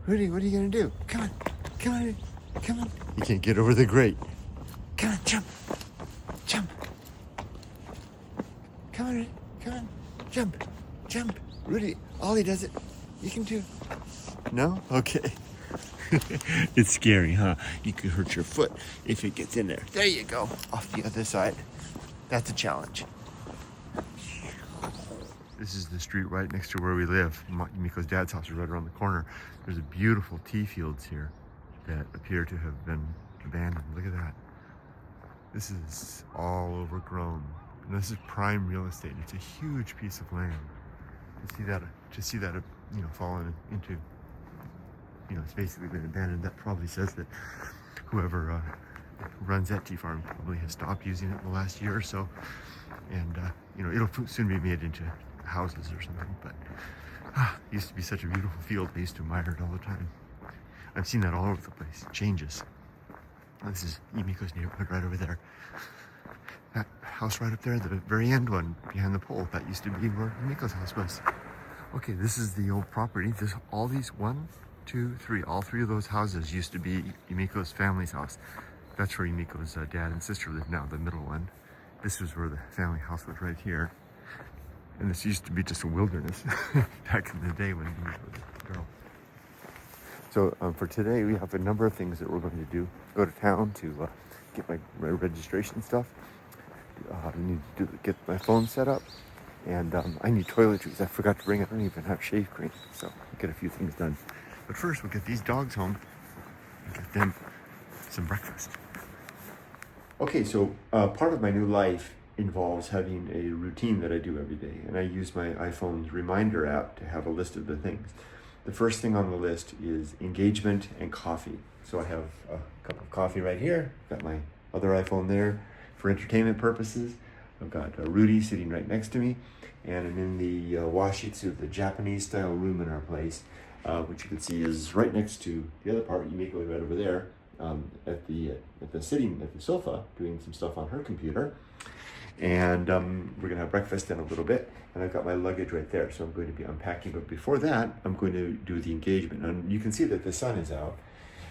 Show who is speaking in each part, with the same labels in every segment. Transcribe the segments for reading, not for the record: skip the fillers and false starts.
Speaker 1: Rudy, what are you gonna do? Come on, come on, come on. You can't get over the grate. Come on, jump, jump. Come on, Rudy, come on, jump, jump. Rudy, Ollie does it. You can too. No? Okay. It's scary, huh? You could hurt your foot if it gets in there. There you go. Off the other side. That's a challenge. This is the street right next to where we live. Yumiko's dad's house is right around the corner. There's a beautiful tea fields here that appear to have been abandoned. Look at that. This is all overgrown. And this is prime real estate. It's a huge piece of land. To see that, fallen into, it's basically been abandoned. That probably says that whoever runs that tea farm probably has stopped using it in the last year or so. And, it'll soon be made into houses or something. But it used to be such a beautiful field. I used to admire it all the time. I've seen that all over the place. It changes. This is Yumiko's neighborhood right over there. That house right up there, the very end one behind the pole, that used to be where Yumiko's house was. Okay, this is the old property. All these, 1, 2, 3, all three of those houses used to be Yumiko's family's house. That's where Yumiko's dad and sister live now, the middle one. This was where the family house was right here. And this used to be just a wilderness back in the day when Yumiko was a girl. So for today, we have a number of things that we're going to do. Go to town to get my registration stuff. I need to get my phone set up. And I need toiletries. I forgot to bring it. I don't even have shave cream. So I'll get a few things done. But first, we'll get these dogs home and get them some breakfast. Okay, so part of my new life involves having a routine that I do every day. And I use my iPhone's reminder app to have a list of the things. The first thing on the list is engagement and coffee. So I have a cup of coffee right here. Got my other iPhone there for entertainment purposes. I've got Rudy sitting right next to me. And I'm in the washitsu, the Japanese style room in our place, which you can see is right next to the other part. Yumiko right over there at the sofa doing some stuff on her computer. And we're gonna have breakfast in a little bit. And I've got my luggage right there, so I'm going to be unpacking. But before that, I'm going to do the engagement. And you can see that the sun is out.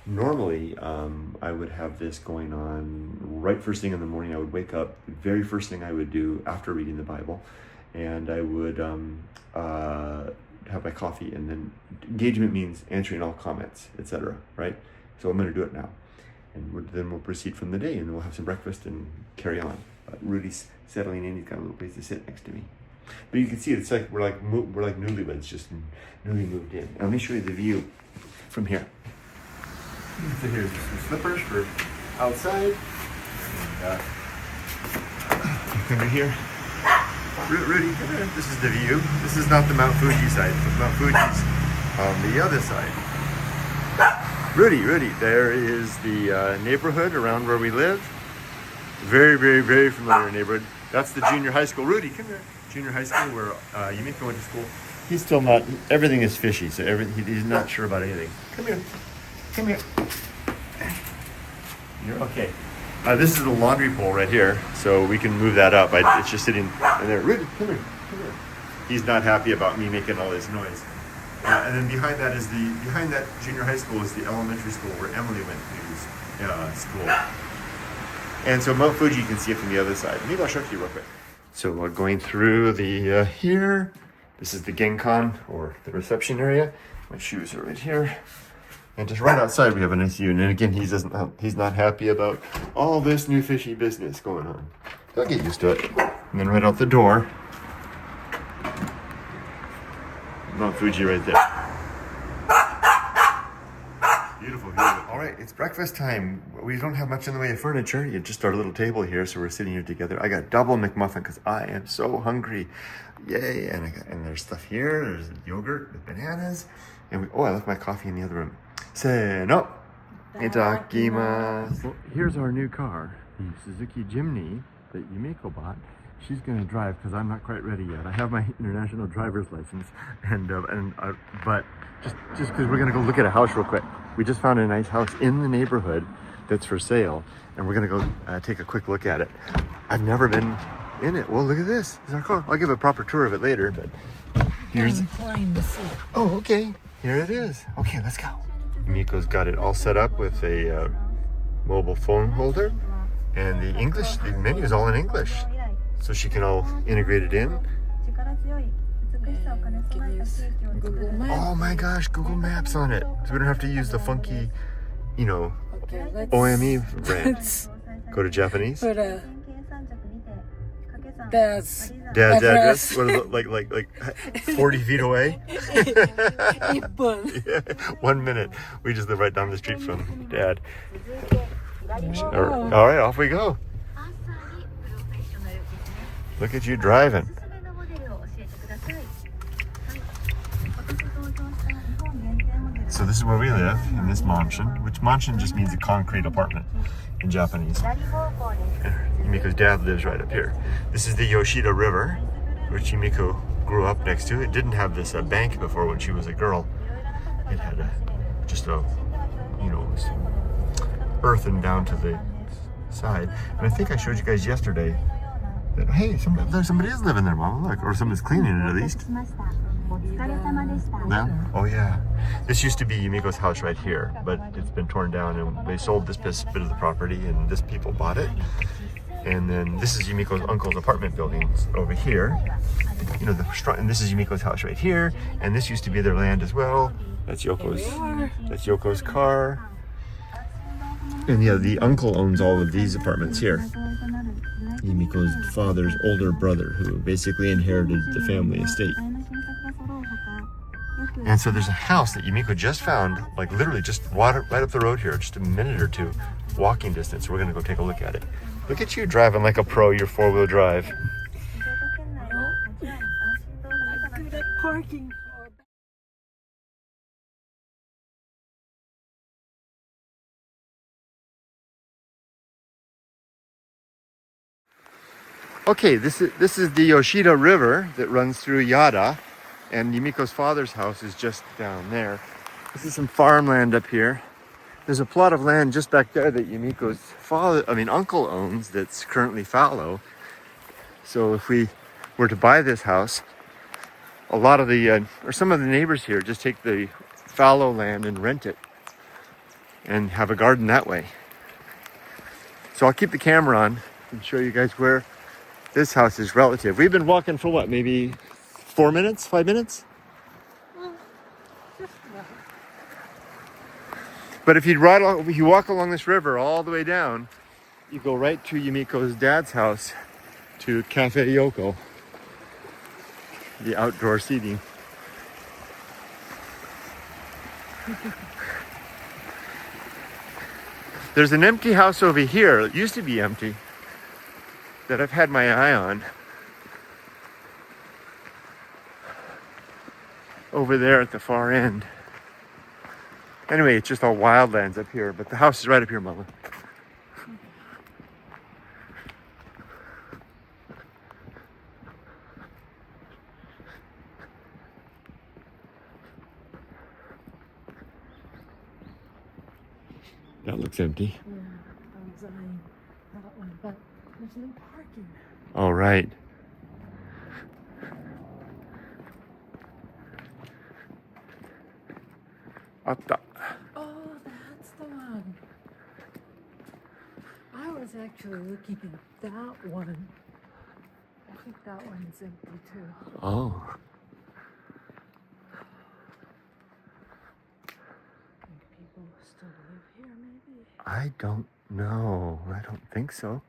Speaker 1: Normally, I would have this going on right first thing in the morning. I would wake up, the very first thing I would do after reading the Bible, and I would have my coffee, and then engagement means answering all comments, etc., right? So I'm going to do it now. And then we'll proceed from the day, and we'll have some breakfast and carry on. Rudy's settling in. He's got a little place to sit next to me. But you can see it's like we're like newlyweds, just newly moved in. And let me show you the view from here. So here's some slippers for outside. And, come in here. Rudy, come here. This is the view. This is not the Mount Fuji side. Mount Fuji's on the other side. Rudy, there is the neighborhood around where we live. Very, very, very familiar neighborhood. That's the junior high school. Rudy, come here. Junior high school where Yumiko went to school. He's still not, everything is fishy, so he's not sure about anything. Come here. Come here. You're okay. This is the laundry pole right here, so we can move that up. It's just sitting in there. Rudy, come here. He's not happy about me making all this noise. And then behind that junior high school is the elementary school where Emily went to school. And so Mount Fuji, you can see it from the other side. Maybe I'll show it to you real quick. So we're going through the here. This is the Genkan, or the reception area. My shoes are right here. And just right outside, we have a nice view. And again, he's not happy about all this new fishy business going on. He'll get used to it. And then right out the door, Mount Fuji right there. Beautiful view. All right, it's breakfast time. We don't have much in the way of furniture. You just our little table here, so we're sitting here together. I got double McMuffin because I am so hungry. Yay! And there's stuff here. There's yogurt with bananas. And I left my coffee in the other room. Say no. Itakimasu. Well, here's our new car, the Suzuki Jimny that Yumiko bought. She's going to drive because I'm not quite ready yet. I have my international driver's license, but just because we're going to go look at a house real quick. We just found a nice house in the neighborhood that's for sale, and we're going to go take a quick look at it. I've never been in it. Well, look at this. This is our car. I'll give a proper tour of it later, but here's...
Speaker 2: I'm flying the seat.
Speaker 1: Oh, okay. Here it is. Okay, let's go. Yumiko's got it all set up with a mobile phone holder, and the menu is all in English, so she can all integrate it in. Oh my gosh, Google Maps on it, so we don't have to use the funky, OME brand. Go to Japanese.
Speaker 2: Dad's
Speaker 1: address. What is it, like 40 feet away? Yeah, 1 minute. We just live right down the street from Dad. All right, off we go. Look at you driving. So this is where we live, in this mansion, which mansion just means a concrete apartment in Japanese. Yumiko's dad lives right up here. This is the Yoshida River, which Yumiko grew up next to. It didn't have this bank before when she was a girl. It had just a, earthen down to the side. And I think I showed you guys yesterday that, hey, somebody is living there, Mama, look. Or somebody's cleaning it at least. No? Oh yeah. This used to be Yumiko's house right here, but it's been torn down and they sold this bit of the property and this people bought it. And then this is Yumiko's uncle's apartment building over here. And this is Yumiko's house right here. And this used to be their land as well. That's Yoko's car. And yeah, the uncle owns all of these apartments here. Yumiko's father's older brother, who basically inherited the family estate. And so there's a house that Yumiko just found, like literally just right up the road here, just a minute or two, walking distance. We're gonna go take a look at it. Look at you driving like a pro, your four-wheel drive.
Speaker 2: Good at parking.
Speaker 1: Okay, this is the Yoshida River that runs through Yada, and Yumiko's father's house is just down there. This is some farmland up here. There's a plot of land just back there that Yumiko's uncle owns that's currently fallow. So if we were to buy this house, a lot of some of the neighbors here just take the fallow land and rent it and have a garden that way. So I'll keep the camera on and show you guys where this house is relative. We've been walking for what, maybe 4 minutes, 5 minutes? But if you walk along this river all the way down, you go right to Yumiko's dad's house, to Cafe Yoko, the outdoor seating. There's an empty house over here. It used to be empty, that I've had my eye on. Over there at the far end. Anyway, it's just all wildlands up here, but the house is right up here, Mama. That looks empty.
Speaker 2: Yeah, I was eyeing that one, but there's no parking.
Speaker 1: All right. Atta.
Speaker 2: Oh, that's the one. I was actually looking at that one. I think that one's empty too.
Speaker 1: Oh.
Speaker 2: Think people still live here, maybe?
Speaker 1: I don't know. I don't think so.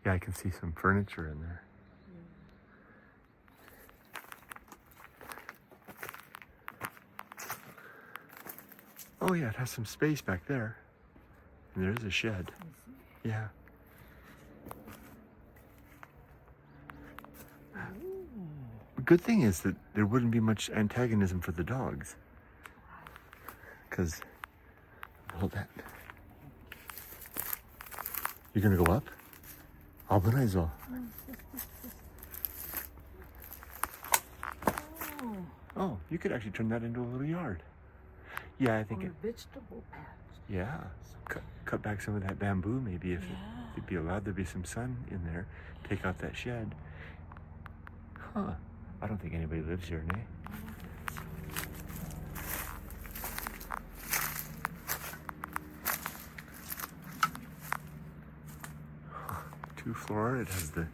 Speaker 1: Yeah, I can see some furniture in there. Oh yeah, it has some space back there. And there's a shed. Yeah. The good thing is that there wouldn't be much antagonism for the dogs. Because, hold that. You're gonna go up? 아브라이죠. Oh, you could actually turn that into a little yard. Yeah, I think
Speaker 2: or a vegetable patch.
Speaker 1: Yeah, cut back some of that bamboo maybe if
Speaker 2: Yeah.
Speaker 1: they'd be allowed to be some sun in there. Take out that shed. Huh. I don't think anybody lives here, nay? Two-floor. It has the,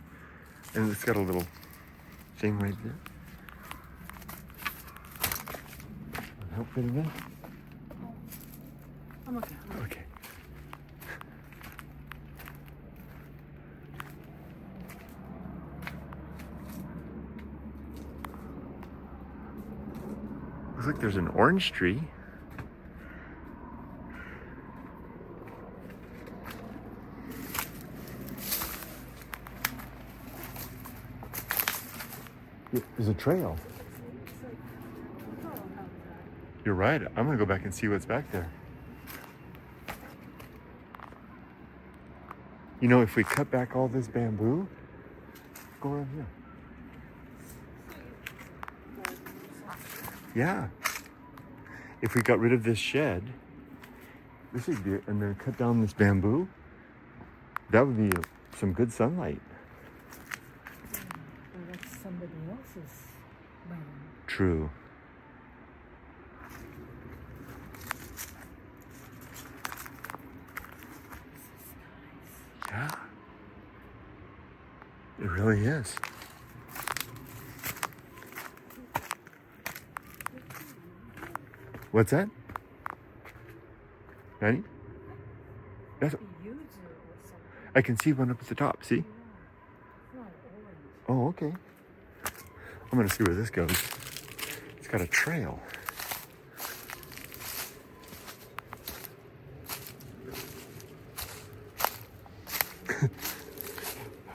Speaker 1: and it's got a little thing right there. Help fitting in?
Speaker 2: I'm okay.
Speaker 1: Okay. Looks like there's an orange tree. There's a trail. You're right. I'm gonna go back and see what's back there. You know, if we cut back all this bamboo, go around here. Yeah. If we got rid of this shed, this would be, and then cut down this bamboo, that would be some good sunlight.
Speaker 2: Well, that's somebody else's land.
Speaker 1: True. Yeah. It really is. What's that? Nanny? That's,
Speaker 2: Yuzu or something.
Speaker 1: I can see one up at the top, see?
Speaker 2: Yeah. It's not orange.
Speaker 1: Oh, okay. I'm gonna see where this goes. It's got a trail.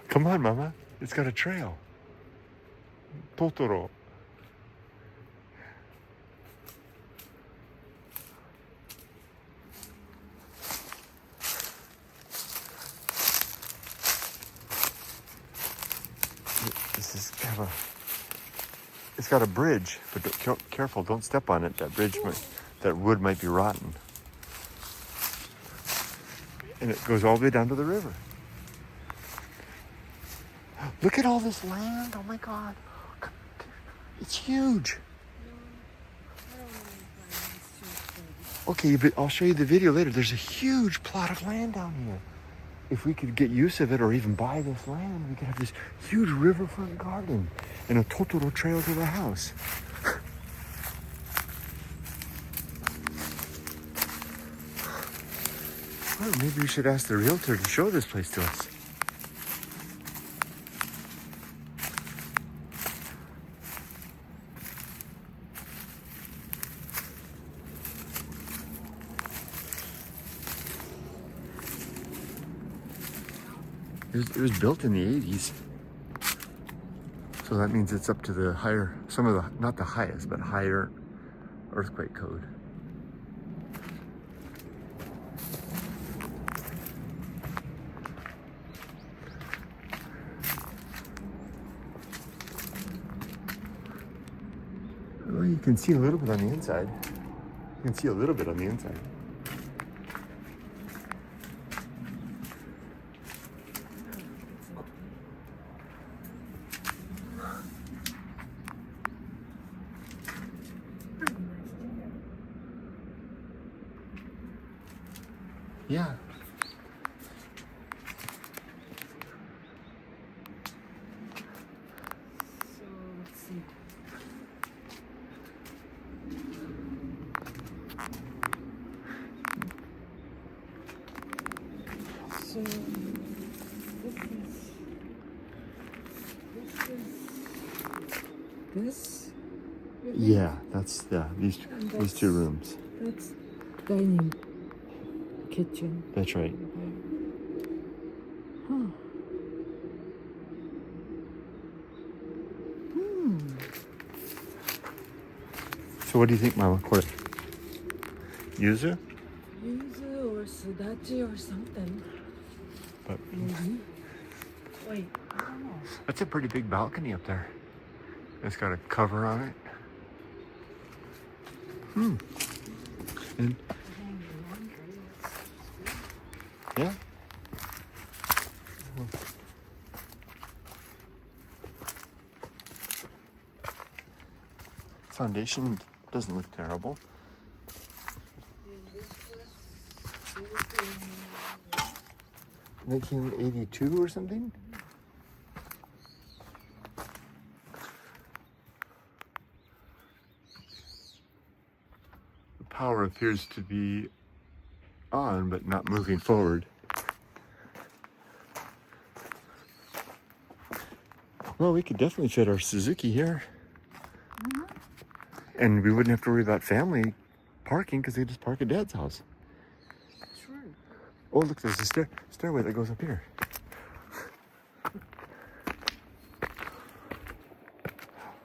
Speaker 1: Come on, Mama. It's got a trail. Totoro. This is kind of a, it's got a bridge, but careful, don't step on it. That bridge that wood might be rotten. And it goes all the way down to the river. Look at all this land. Oh my God. It's huge. Okay, but I'll show you the video later. There's a huge plot of land down here. If we could get use of it or even buy this land, we could have this huge riverfront garden and a Totoro trail to the house. Well, maybe we should ask the realtor to show this place to us. It was built in the 80s. So that means it's up to the higher, some of the, not the highest, but higher earthquake code. Well, you can see a little bit on the inside. You can see a little bit on the inside. Yeah.
Speaker 2: So let's see. So this.
Speaker 1: Yeah, that's these two rooms.
Speaker 2: That's dining kitchen.
Speaker 1: That's right.
Speaker 2: Huh.
Speaker 1: So what do you think, Mama? What? Yuzu?
Speaker 2: Yuzu or sudachi or something.
Speaker 1: But
Speaker 2: Maybe. Wait, I don't know.
Speaker 1: that's a pretty big balcony up there. It's got a cover on it. And yeah. Foundation doesn't look terrible. 1982 or something? The power appears to be on, but not moving forward. Well, we could definitely fit our Suzuki here. And we wouldn't have to worry about family parking because they just park at Dad's house.
Speaker 2: True.
Speaker 1: Oh, look, there's a stairway that goes up here.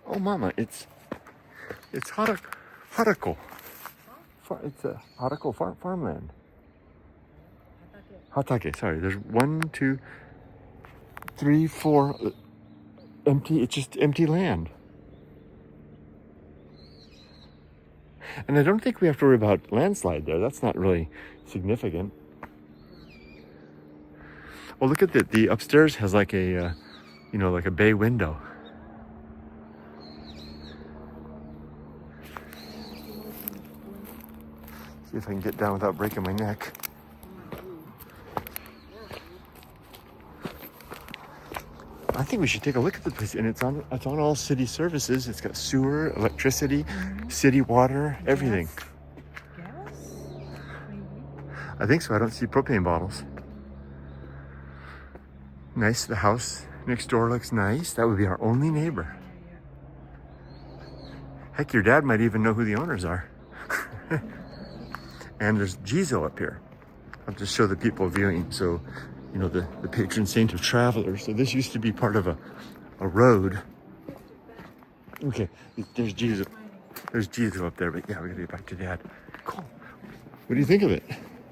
Speaker 1: Oh, Mama, it's Harako. It's a Harako farmland. Hatake, sorry. There's 1, 2, 3, 4 empty. It's just empty land. And I don't think we have to worry about landslide there. That's not really significant. Well, look at the upstairs has like a, like a bay window. See if I can get down without breaking my neck. I think we should take a look at the place, and it's on all city services. It's got sewer, electricity, city water, everything.
Speaker 2: Gas? Maybe.
Speaker 1: I think so. I don't see propane bottles. Nice. The house next door looks nice. That would be our only neighbor. Heck, your dad might even know who the owners are. And there's Jizo up here. I'll just show the people viewing. So, the patron saint of travelers. So this used to be part of a road. Okay, there's Jizo. There's Jizo up there, but yeah, we gotta get back to Dad. Cool. What do you think of it?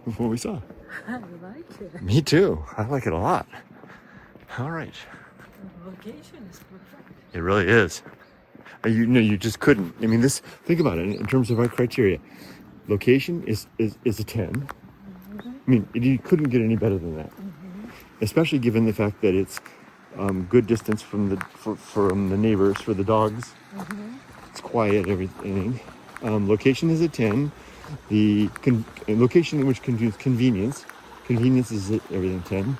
Speaker 1: Of what we saw?
Speaker 2: I like it.
Speaker 1: Me too. I like it a lot. All right.
Speaker 2: The location is perfect.
Speaker 1: It really is. You just couldn't. I mean, think about it in terms of our criteria. Location is a 10. I mean, you couldn't get any better than that. Especially given the fact that it's good distance from the neighbors for the dogs. It's quiet, everything. Location is a 10. The location in which convenience is everything 10.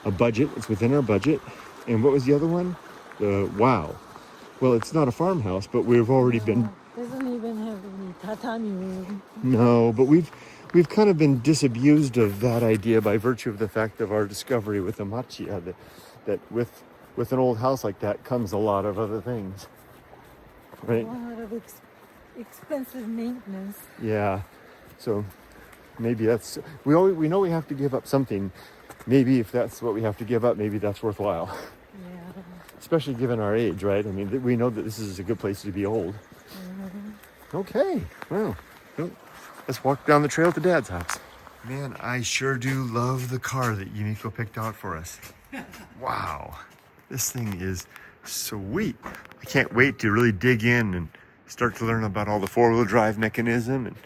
Speaker 1: A budget, it's within our budget. And what was the other one? Wow. Well, it's not a farmhouse, but we've already been.
Speaker 2: Doesn't even have any tatami room.
Speaker 1: No, but we've kind of been disabused of that idea by virtue of the fact of our discovery with the machiya, that with an old house like that comes a lot of other things, right?
Speaker 2: A lot of expensive maintenance.
Speaker 1: Yeah, so maybe that's we know we have to give up something. Maybe if that's what we have to give up, maybe that's worthwhile.
Speaker 2: Yeah.
Speaker 1: Especially given our age, right? I mean, we know that this is a good place to be old. Okay, well, let's walk down the trail to Dad's house. Man, I sure do love the car that Yumiko picked out for us. Wow, this thing is sweet. I can't wait to really dig in and start to learn about all the four-wheel drive mechanism. And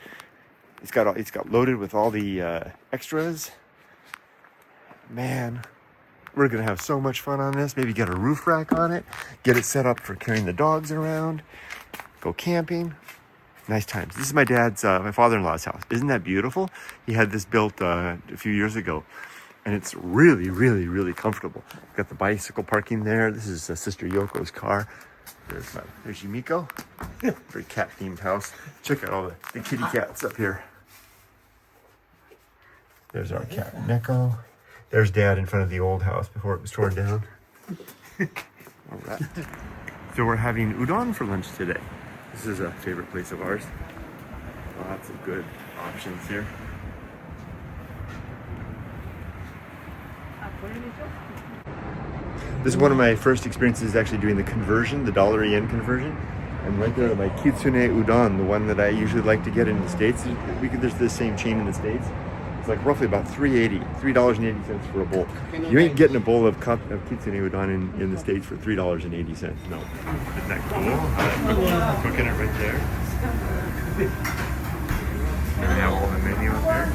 Speaker 1: it's got loaded with all the extras. Man, we're gonna have so much fun on this. Maybe get a roof rack on it, get it set up for carrying the dogs around, go camping. Nice times. This is my father-in-law's house. Isn't that beautiful? He had this built a few years ago, and it's really, really, really comfortable. Got the bicycle parking there. This is Sister Yoko's car. There's Yumiko. Very cat-themed house. Check out all the kitty cats up here. There's our cat Neko. There's Dad in front of the old house before it was torn down. All right. So we're having udon for lunch today. This is a favorite place of ours. Lots of good options here. This is one of my first experiences actually doing the conversion, the dollar-yen conversion. And right there, my Kitsune udon, the one that I usually like to get in the States. There's the same chain in the States. It's like roughly about $3.80 for a bowl. You ain't getting a bowl of Kitsune udon in the States for $3.80. No. Isn't that cool? Cooking it right there. And we have all the menu up there.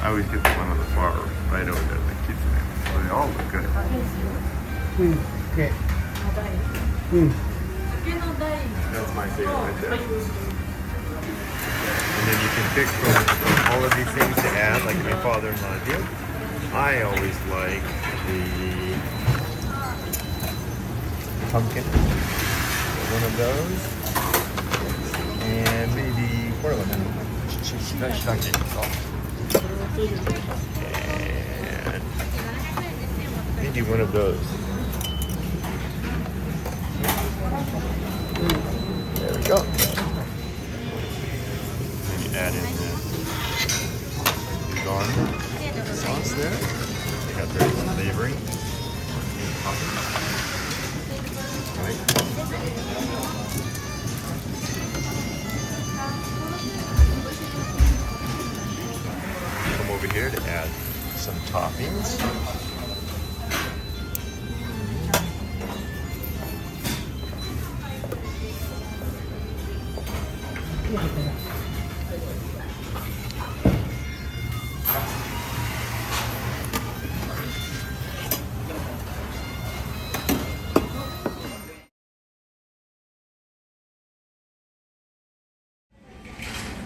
Speaker 1: I always get the one on the far right over there, the Kitsune. They all look good. That's my favorite right there. And then you can pick from all of these things to add, like my father-in-law did. I always like the pumpkin, one of those, and maybe what of them? And maybe one of those. There we go. Maybe add in the garlic sauce there. They got very flavoring. Right. Come over here to add some toppings.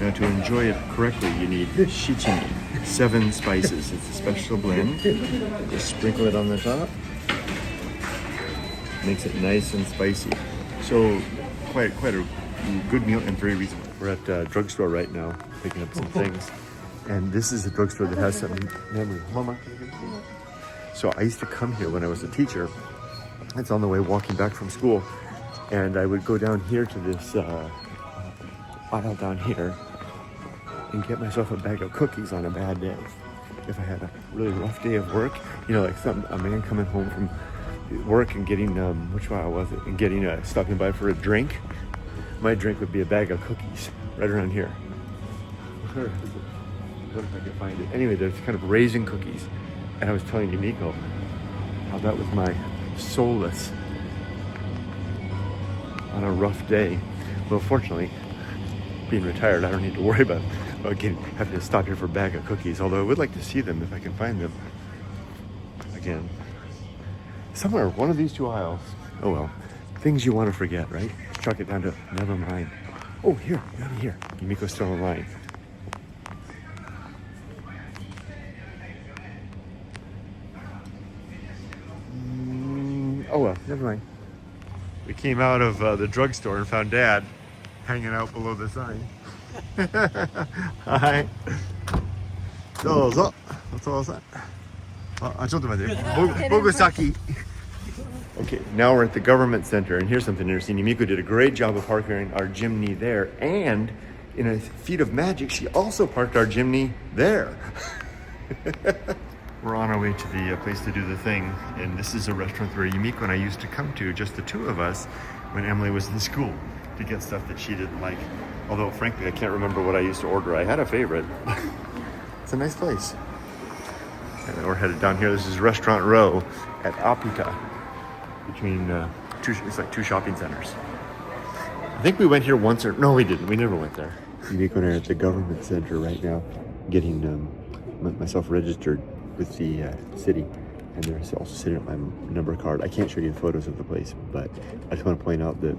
Speaker 1: Now to enjoy it correctly, you need shichimi, 7 spices. It's a special blend. Just sprinkle it on the top. Makes it nice and spicy. So quite a good meal and very reasonable. We're at a drugstore right now, picking up some things. And this is a drugstore that has some memory. Mama, can you give me that? So I used to come here when I was a teacher. It's on the way walking back from school. And I would go down here to this aisle down here and get myself a bag of cookies on a bad day. If I had a really rough day of work, you know, like a man coming home from work and getting, which aisle was it? And getting, stopping by for a drink. My drink would be a bag of cookies right around here. What if I could find it? Anyway, there's kind of raisin cookies. And I was telling Yumiko how that was my solace on a rough day. Well, fortunately, being retired, I don't need to worry about having to stop here for a bag of cookies, although I would like to see them if I can find them. Again, somewhere, one of these 2 aisles. Oh well, things you want to forget, right? Chalk it down to never mind. Oh, here, here. Yumiko's still in line. Oh well, never mind. We came out of the drugstore and found Dad hanging out below the sign. Hi. どうぞ。お父さん。ちょっと待って。僕先。Okay, now we're at the government center, and here's something interesting. Yumiko did a great job of parking our Jimny there, and in a feat of magic, she also parked our Jimny there. We're on our way to the place to do the thing, and this is a restaurant where Yumiko and I used to come to, just the 2 of us, when Emily was in school, to get stuff that she didn't like. Although, frankly, I can't remember what I used to order. I had a favorite. It's a nice place. And we're headed down here. This is Restaurant Row at Apita, between it's like 2 shopping centers. I think we went here once, or no, we didn't. We never went there. Yumiko and I are at the government center right now, getting myself registered with the city, and they're also sitting at my number card. I can't show you the photos of the place, but I just want to point out that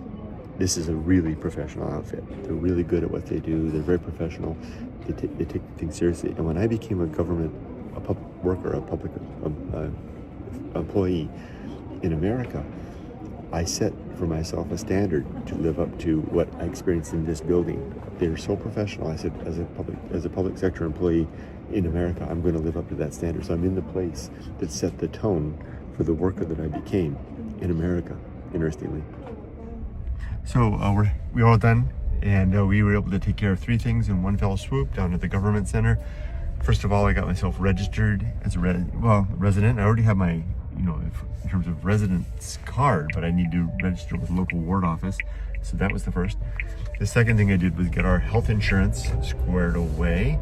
Speaker 1: this is a really professional outfit. They're really good at what they do. They're very professional. They take things seriously. And when I became a public employee in America, I set for myself a standard to live up to what I experienced in this building. They're so professional. I said, as a public sector employee in America, I'm going to live up to that standard. So I'm in the place that set the tone for the worker that I became in America, interestingly. So we're all done, and we were able to take care of 3 things in one fell swoop down at the government center. First of all, I got myself registered as a resident. I already have my, in terms of residence card, but I need to register with the local ward office. So that was the first. The second thing I did was get our health insurance squared away.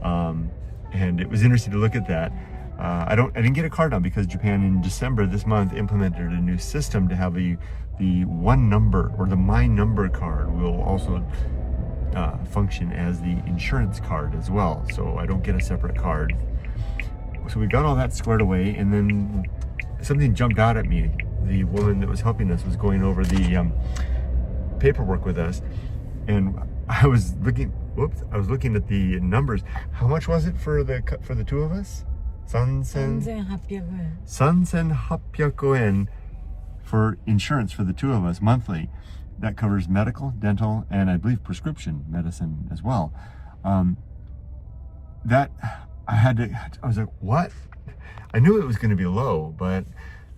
Speaker 1: And it was interesting to look at that. I didn't get a card now because Japan in December this month implemented a new system to have the OneNumber, or the MyNumber card, will also function as the insurance card as well. So I don't get a separate card. So we got all that squared away, and then something jumped out at me. The woman that was helping us was going over the paperwork with us, and I was looking at the numbers. How much was it for the two of us?
Speaker 2: 3,800 円
Speaker 1: 3,800 yen for insurance for the two of us monthly. That covers medical, dental, and I believe prescription medicine as well. I was like, what? I knew it was going to be low, but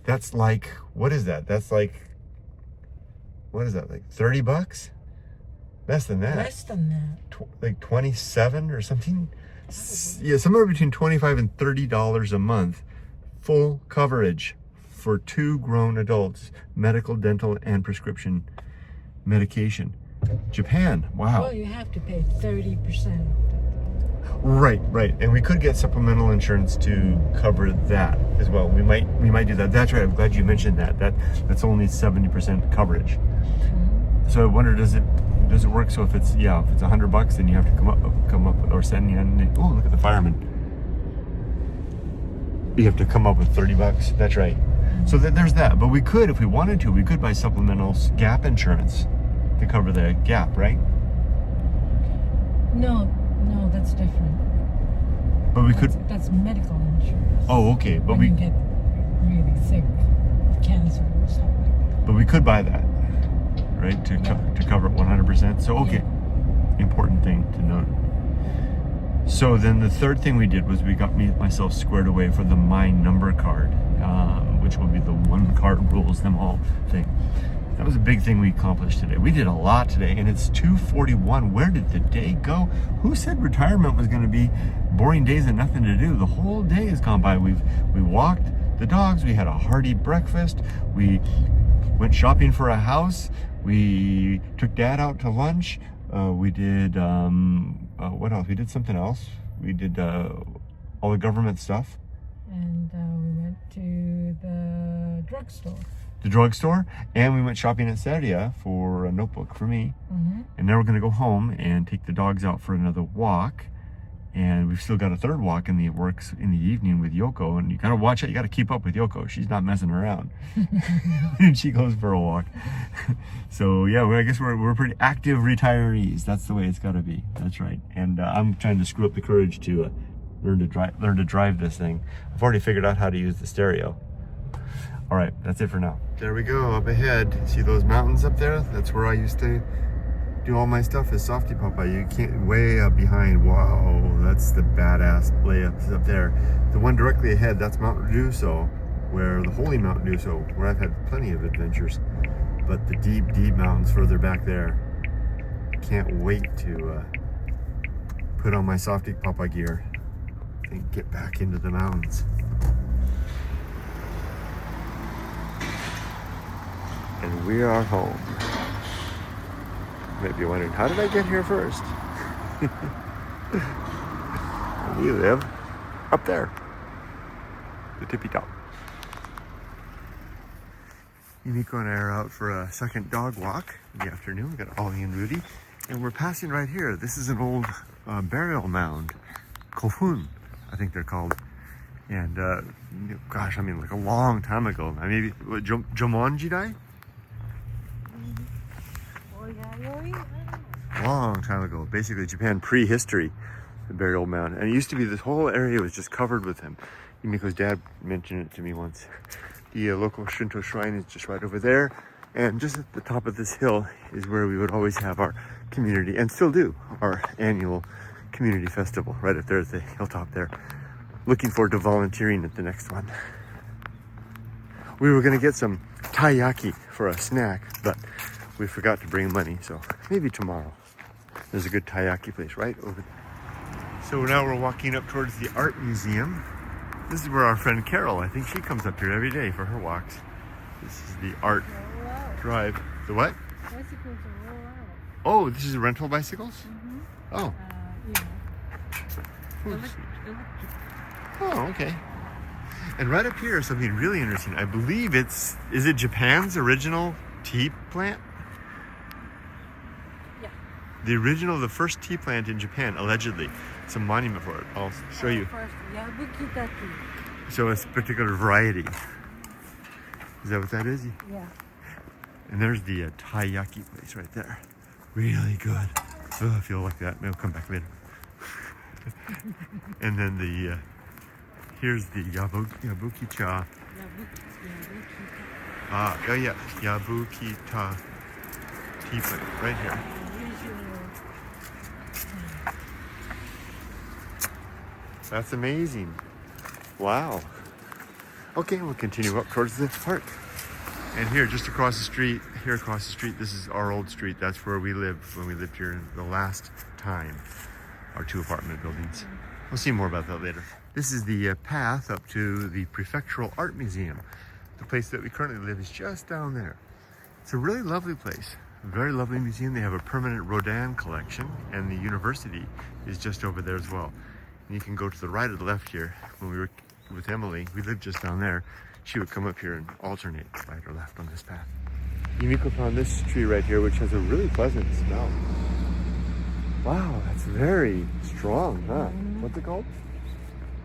Speaker 1: that's like, what is that? That's like, what is that, like $30? Less than that.
Speaker 2: Less than that.
Speaker 1: Like 27 or something? Yeah, somewhere between $25 and $30 a month. Full coverage for two grown adults, medical, dental, and prescription medication. Japan, wow.
Speaker 2: Well, you have to pay 30%.
Speaker 1: Right. And we could get supplemental insurance to cover that as well. We might do that. That's right. I'm glad you mentioned that. That's only 70% coverage.
Speaker 2: Mm-hmm.
Speaker 1: So I wonder, does it work? So if it's $100, then you have to come up or send in. Oh, look at the fireman. You have to come up with $30. That's right. So there's that. But we could, if we wanted to, we could buy supplemental gap insurance to cover the gap, right?
Speaker 2: No, that's different.
Speaker 1: But we could.
Speaker 2: That's medical insurance.
Speaker 1: Oh, okay. But
Speaker 2: when you get really sick, cancer or something.
Speaker 1: But we could buy that, right? To cover it 100%. So okay, important thing to note. So then the third thing we did was we got myself squared away for the MyNumber card, which will be the one card rules them all thing. That was a big thing we accomplished today. We did a lot today, and it's 2:41. Where did the day go? Who said retirement was going to be boring days and nothing to do? The whole day has gone by. We walked the dogs. We had a hearty breakfast. We went shopping for a house. We took Dad out to lunch. We did what else? We did something else. We did all the government stuff.
Speaker 2: And we went to the drugstore.
Speaker 1: And we went shopping at Seria for a notebook for me.
Speaker 2: Mm-hmm.
Speaker 1: And now we're going to go home and take the dogs out for another walk. And we've still got a third walk in the evening with Yoko. And you got to watch it. You got to keep up with Yoko. She's not messing around. And she goes for a walk. So yeah, I guess we're pretty active retirees. That's the way it's got to be. That's right. And I'm trying to screw up the courage to learn to drive this thing. I've already figured out how to use the stereo. All right, that's it for now. There we go, up ahead. See those mountains up there? That's where I used to do all my stuff as softypapa. You can't, way up behind. Wow, that's the badass layups up there. The one directly ahead, that's Mount Ruso, where the holy Mount Ruso, where I've had plenty of adventures. But the deep, deep mountains further back there. Can't wait to put on my softypapa gear and get back into the mountains. And we are home. You might be wondering, how did I get here first? We live up there, the tippy top. Yumiko and I are out for a second dog walk in the afternoon. We got Ollie and Rudy, and we're passing right here. This is an old burial mound, Kofun, I think they're called. And gosh, I mean, like a long time ago. Maybe Jomon Jidai? Long time ago, basically Japan prehistory, the burial mound. And it used to be this whole area was just covered with him. Yumiko's dad mentioned it to me once. The local Shinto shrine is just right over there, and just at the top of this hill is where we would always have our community, and still do, our annual community festival, right up there at the hilltop there. Looking forward to volunteering at the next one. We were gonna get some taiyaki for a snack, but we forgot to bring money, so maybe tomorrow. There's a good taiyaki place right over there. So now we're walking up towards the art museum. This is where our friend Carol, I think she comes up here every day for her walks. This is the art drive. The what?
Speaker 2: Bicycles are roll out.
Speaker 1: Oh, this is rental bicycles?
Speaker 2: Mm-hmm.
Speaker 1: Oh.
Speaker 2: Electric.
Speaker 1: Oh, okay. And right up here is something really interesting. I believe is it Japan's original tea plant?
Speaker 2: Yeah.
Speaker 1: The first tea plant in Japan, allegedly. It's a monument for it. I'll show you.
Speaker 2: First, Yabukita tea.
Speaker 1: So it's a particular variety. Is that what that is?
Speaker 2: Yeah.
Speaker 1: And there's the taiyaki place right there. Really good. Oh, I feel like that. Maybe I'll come back later. And then the here's the yabuki cha. Oh yeah, yabuki ta tea place right here. That's amazing. Wow. Okay, we'll continue up towards the park. And here, just across the street, this is our old street. That's where we lived when we lived here the last time. Our 2 apartment buildings. We'll see more about that later. This is the path up to the Prefectural Art Museum. The place that we currently live is just down there. It's a really lovely place. A very lovely museum. They have a permanent Rodin collection, and the university is just over there as well. And you can go to the right or the left here. When we were with Emily, we lived just down there. She would come up here and alternate right or left on this path. Yumiko found this tree right here, which has a really pleasant smell. Wow, that's very strong, huh? What's it called?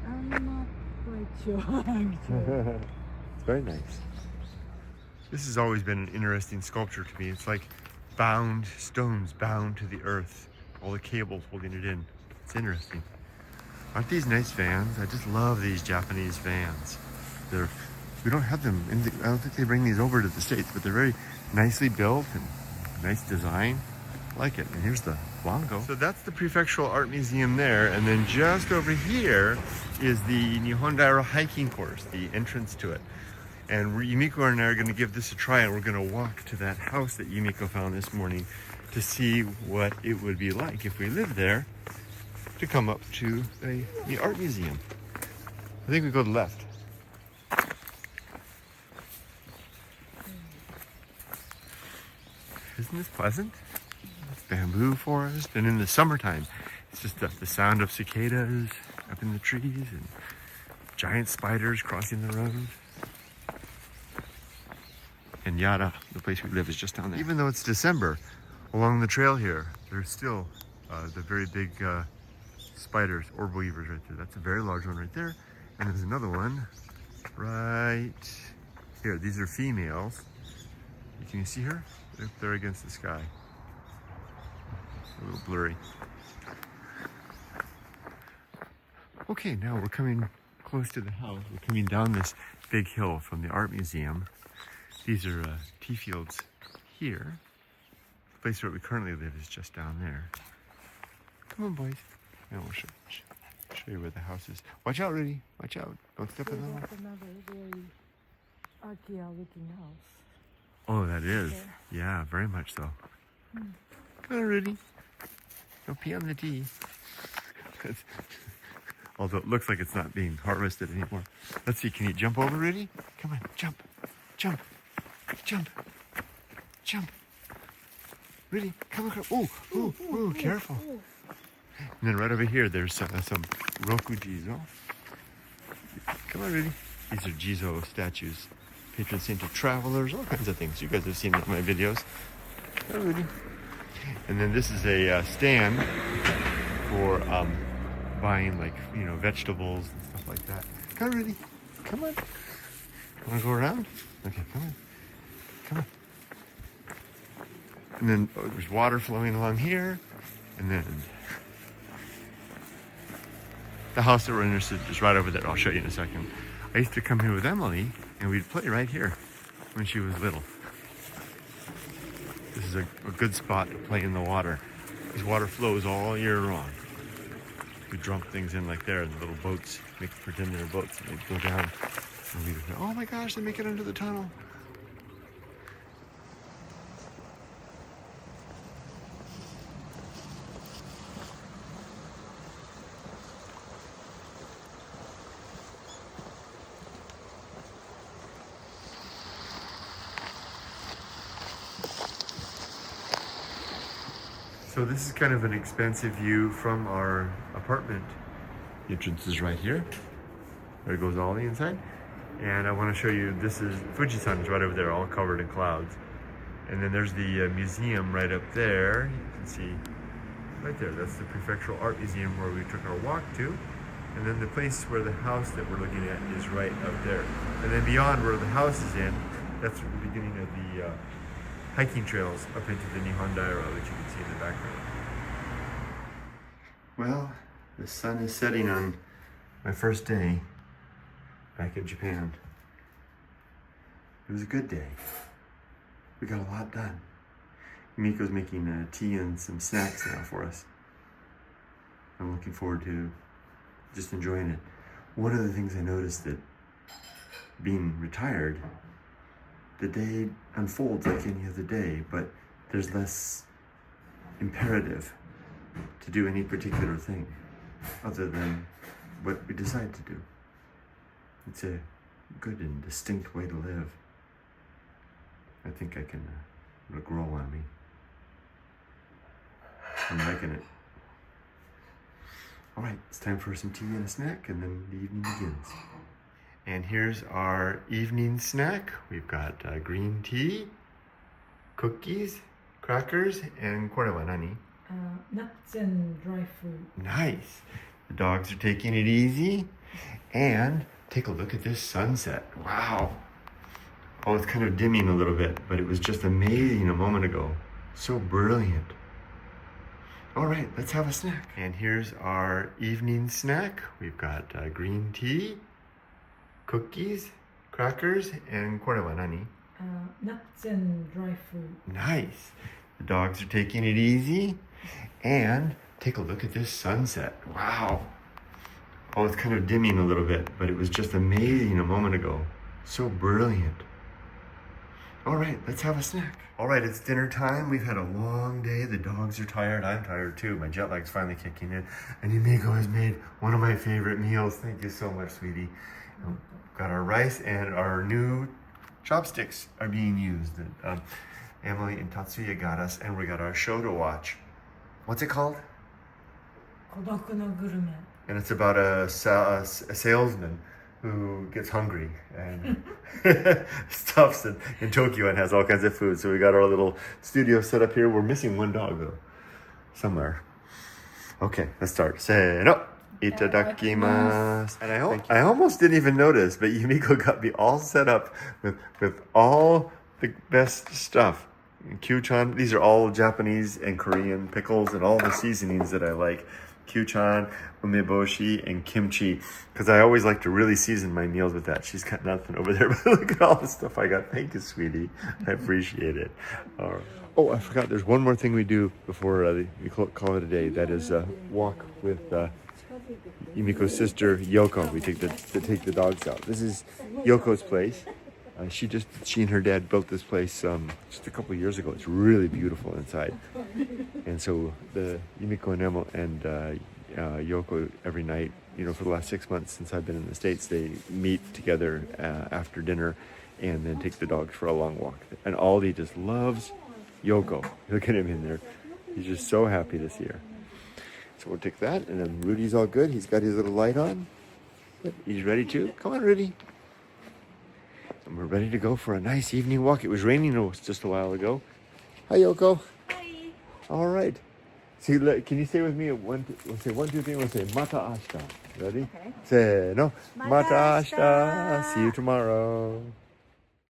Speaker 2: I'm not quite sure, actually.
Speaker 1: It's very nice. This has always been an interesting sculpture to me. It's like bound stones bound to the earth. All the cables holding it in. It's interesting. Aren't these nice vans? I just love these Japanese vans. We don't have them I don't think they bring these over to the States, but they're very nicely built and nice design. I like it. And here's the Wango. So that's the Prefectural Art Museum there. And then just over here is the Nihondaira hiking course, the entrance to it. And Yumiko and I are going to give this a try, and we're going to walk to that house that Yumiko found this morning to see what it would be like if we lived there to come up to the art museum. I think we go to the left. Isn't this pleasant? It's bamboo forest, and in the summertime, it's just the sound of cicadas up in the trees and giant spiders crossing the road. And Yara, the place we live, is just down there. Even though it's December, along the trail here, there's still the very big spiders, orb weavers right there. That's a very large one right there. And there's another one right here. These are females. Can you see her? They're against the sky. A little blurry. Okay, now we're coming close to the house. We're coming down this big hill from the art museum. These are tea fields here. The place where we currently live is just down there. Come on, boys. Now we'll show you where the house is. Watch out, Rudy. Watch out. Don't step in the hole.
Speaker 2: That's another very archaea-looking house.
Speaker 1: Oh, that is.
Speaker 2: There.
Speaker 1: Yeah, very much so. Come on, Rudy. Don't pee on the tea. Although it looks like it's not being harvested anymore. Let's see, can you jump over, Rudy? Come on, jump, jump, jump, jump. Rudy, come on. Oh, careful. And then right over here, there's some Roku Jizo. Come on, Rudy. These are Jizo statues. Patron saint of travelers, all kinds of things. You guys have seen it in my videos. Come on, Rudy. And then this is a stand for buying, like, vegetables and stuff like that. Come on, Rudy. Come on. Want to go around? Okay, come on. Come on. And then there's water flowing along here. And then the house that we're interested in is right over there. I'll show you in a second. I used to come here with Emily, and we'd play right here when she was little. This is a good spot to play in the water. This water flows all year long. We dump things in like there, and the little boats, pretend they're boats, and they'd go down. And we'd go, oh my gosh, they make it under the tunnel. So this is kind of an expansive view from our apartment. The entrance is right here. There goes all the inside. And I want to show you, this is, Fuji-san is right over there, all covered in clouds. And then there's the museum right up there. You can see right there, that's the Prefectural Art Museum where we took our walk to. And then the place where the house that we're looking at is right up there. And then beyond where the house is in, that's the beginning of the hiking trails up into the Nihon Dairo that you can see in the background. Well, the sun is setting on my first day back in Japan. It was a good day. We got a lot done. Miko's making tea and some snacks now for us. I'm looking forward to just enjoying it. One of the things I noticed that being retired, the day unfolds like any other day, but there's less imperative to do any particular thing other than what we decide to do. It's a good and distinct way to live. I think it'll grow on me. I'm liking it. All right, it's time for some tea and a snack, and then the evening begins. And here's our evening snack. We've got green tea, cookies, crackers, and kore wa nani?
Speaker 2: Nuts and dry fruit.
Speaker 1: Nice. The dogs are taking it easy. And take a look at this sunset. Wow. Oh, it's kind of dimming a little bit, but it was just amazing a moment ago. So brilliant. All right, let's have a snack. And here's our evening snack. We've got green tea, cookies, crackers, and kore wa nani?
Speaker 2: Nuts and dry fruit.
Speaker 1: Nice. The dogs are taking it easy. And take a look at this sunset. Wow. Oh, it's kind of dimming a little bit, but it was just amazing a moment ago. So brilliant. All right, let's have a snack. All right, it's dinner time. We've had a long day. The dogs are tired. I'm tired too. My jet lag's finally kicking in. And Yumiko has made one of my favorite meals. Thank you so much, sweetie. Got our rice, and our new chopsticks are being used. Emily and Tatsuya got us, and we got our show to watch. What's it called?
Speaker 2: Kodoku no Gurume.
Speaker 1: And it's about a salesman who gets hungry and stops in Tokyo and has all kinds of food. So we got our little studio set up here. We're missing one dog though, somewhere. Okay, let's start. Seno, itadakimasu. And I almost didn't even notice, but Yumiko got me all set up with all the best stuff. Kyuchan, these are all Japanese and Korean pickles and all the seasonings that I like. Kyuchan, umeboshi, and kimchi, because I always like to really season my meals with that. She's got nothing over there, but look at all the stuff I got. Thank you, sweetie. I appreciate it. Oh, I forgot. There's one more thing we do before we call it a day. That is walk with Yumiko's sister Yoko. We take the dogs out. This is Yoko's place. She and her dad built this place just a couple of years ago. It's really beautiful inside. And so the Yumiko and Yoko every night, for the last 6 months since I've been in the States, they meet together after dinner and then take the dogs for a long walk. And Aldi just loves Yoko. Look at him in there. He's just so happy to see her. So we'll take that, and then Rudy's all good. He's got his little light on. He's ready too. Come on, Rudy. And we're ready to go for a nice evening walk. It was raining just a while ago. Hi, Yoko.
Speaker 2: Hi.
Speaker 1: All right. See, can you say with me we'll say 1, 2, 3, we'll say mata ashita. Ready?
Speaker 2: Okay.
Speaker 1: Say no.
Speaker 2: Mata ashita.
Speaker 1: See you tomorrow.